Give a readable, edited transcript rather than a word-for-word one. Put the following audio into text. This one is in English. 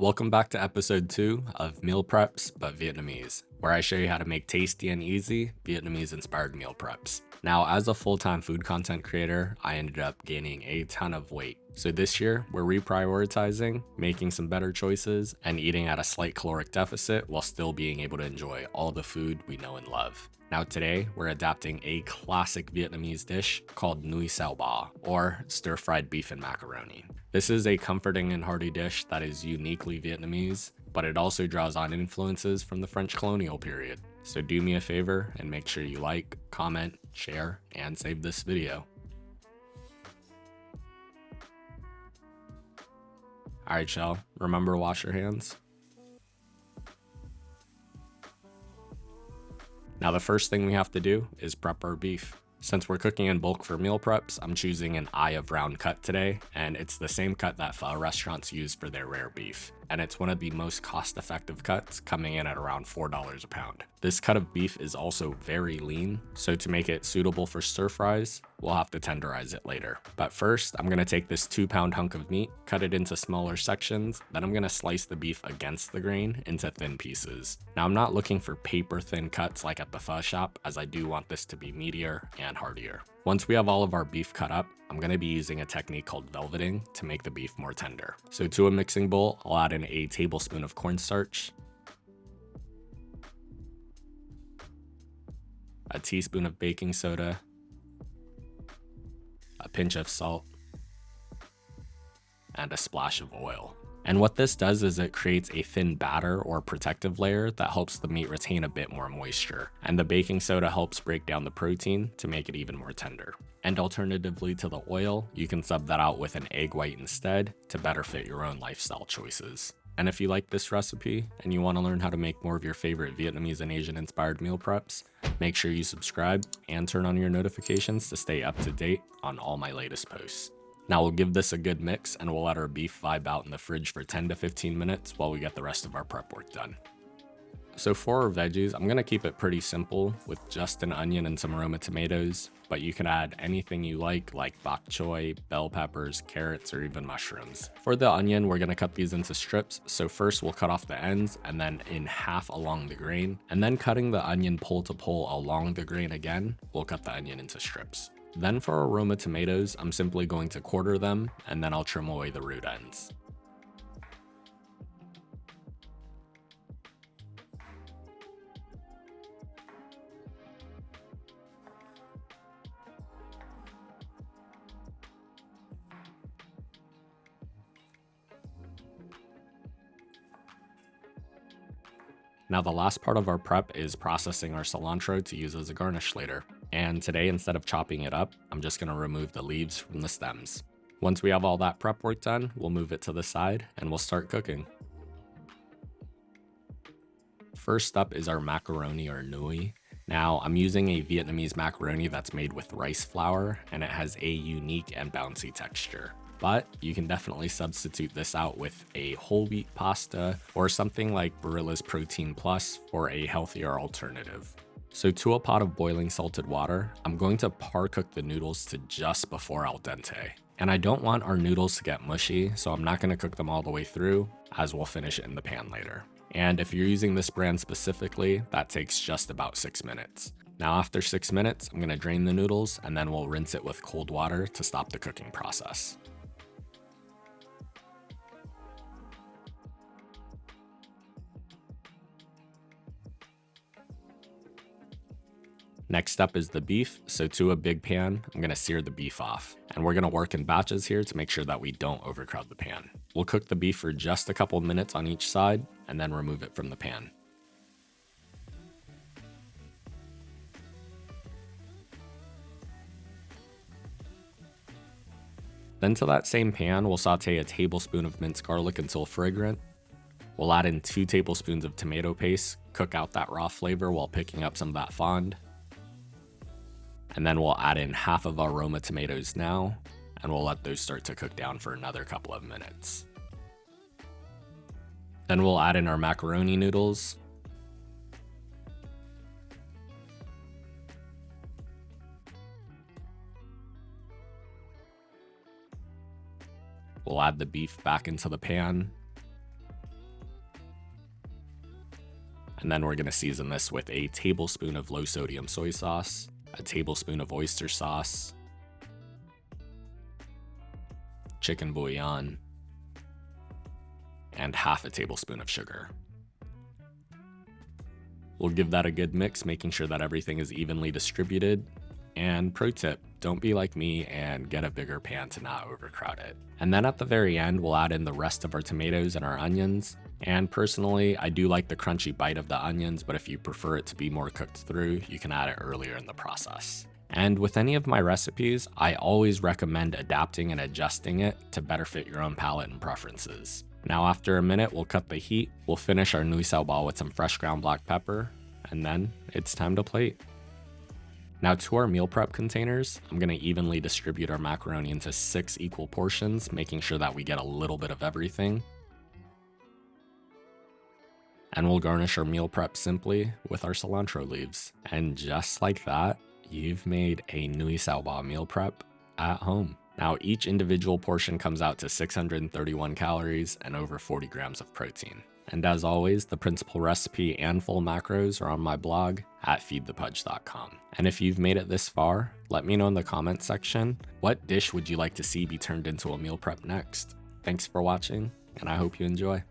Welcome back to episode 2 of Meal Preps but Vietnamese, where I show you how to make tasty and easy Vietnamese inspired meal preps. Now, as a full-time food content creator, I ended up gaining a ton of weight. So this year, we're reprioritizing, making some better choices, and eating at a slight caloric deficit while still being able to enjoy all the food we know and love. Now today, we're adapting a classic Vietnamese dish called Nui Xao Bo, or stir-fried beef and macaroni. This is a comforting and hearty dish that is uniquely Vietnamese, but it also draws on influences from the French colonial period. So do me a favor and make sure you like, comment, share, and save this video. Alright y'all, remember to wash your hands. Now the first thing we have to do is prep our beef. Since we're cooking in bulk for meal preps, I'm choosing an eye of round cut today, and it's the same cut that pho restaurants use for their rare beef. And it's one of the most cost-effective cuts, coming in at around $4 a pound. This cut of beef is also very lean, so to make it suitable for stir fries, we'll have to tenderize it later. But first, I'm gonna take this 2-pound hunk of meat, cut it into smaller sections, then I'm gonna slice the beef against the grain into thin pieces. Now I'm not looking for paper thin cuts like at the pho shop, as I do want this to be meatier and heartier. Once we have all of our beef cut up, I'm going to be using a technique called velveting to make the beef more tender. So to a mixing bowl, I'll add in a tablespoon of cornstarch, a teaspoon of baking soda, a pinch of salt, and a splash of oil. And what this does is it creates a thin batter or protective layer that helps the meat retain a bit more moisture. And the baking soda helps break down the protein to make it even more tender. And alternatively to the oil, you can sub that out with an egg white instead to better fit your own lifestyle choices. And if you like this recipe and you want to learn how to make more of your favorite Vietnamese and Asian inspired meal preps, make sure you subscribe and turn on your notifications to stay up to date on all my latest posts. Now we'll give this a good mix and we'll let our beef vibe out in the fridge for 10 to 15 minutes while we get the rest of our prep work done. So for our veggies, I'm gonna keep it pretty simple with just an onion and some aroma tomatoes, but you can add anything you like bok choy, bell peppers, carrots, or even mushrooms. For the onion, we're gonna cut these into strips. So first we'll cut off the ends and then in half along the grain, and then cutting the onion pole to pole along the grain again, we'll cut the onion into strips. Then for aroma tomatoes, I'm simply going to quarter them and then I'll trim away the root ends. Now the last part of our prep is processing our cilantro to use as a garnish later. And today, instead of chopping it up, I'm just gonna remove the leaves from the stems. Once we have all that prep work done, we'll move it to the side and we'll start cooking. First up is our macaroni or nui. Now I'm using a Vietnamese macaroni that's made with rice flour and it has a unique and bouncy texture. But you can definitely substitute this out with a whole wheat pasta or something like Barilla's Protein Plus for a healthier alternative. So to a pot of boiling salted water, I'm going to par cook the noodles to just before al dente. And I don't want our noodles to get mushy, so I'm not going to cook them all the way through, as we'll finish it in the pan later. And if you're using this brand specifically, that takes just about 6 minutes. Now after 6 minutes, I'm going to drain the noodles and then we'll rinse it with cold water to stop the cooking process. Next up is the beef, so to a big pan, I'm gonna sear the beef off. And we're gonna work in batches here to make sure that we don't overcrowd the pan. We'll cook the beef for just a couple minutes on each side, and then remove it from the pan. Then to that same pan, we'll saute a tablespoon of minced garlic until fragrant. We'll add in 2 tablespoons of tomato paste, cook out that raw flavor while picking up some of that fond. And then we'll add in half of our Roma tomatoes now, and we'll let those start to cook down for another couple of minutes. Then we'll add in our macaroni noodles. We'll add the beef back into the pan. And then we're gonna season this with a tablespoon of low sodium soy sauce, a tablespoon of oyster sauce, chicken bouillon, and half a tablespoon of sugar. We'll give that a good mix, making sure that everything is evenly distributed. And pro tip, don't be like me and get a bigger pan to not overcrowd it. And then at the very end, we'll add in the rest of our tomatoes and our onions. And personally, I do like the crunchy bite of the onions, but if you prefer it to be more cooked through, you can add it earlier in the process. And with any of my recipes, I always recommend adapting and adjusting it to better fit your own palate and preferences. Now after a minute, we'll cut the heat, we'll finish our Nui Xao Bo with some fresh ground black pepper, and then it's time to plate. Now to our meal prep containers, I'm going to evenly distribute our macaroni into 6 equal portions, making sure that we get a little bit of everything. And we'll garnish our meal prep simply with our cilantro leaves. And just like that, you've made a Nui Xao Bo meal prep at home. Now each individual portion comes out to 631 calories and over 40 grams of protein. And as always, the principal recipe and full macros are on my blog at feedthepudge.com. And if you've made it this far, let me know in the comments section, what dish would you like to see be turned into a meal prep next? Thanks for watching, and I hope you enjoy.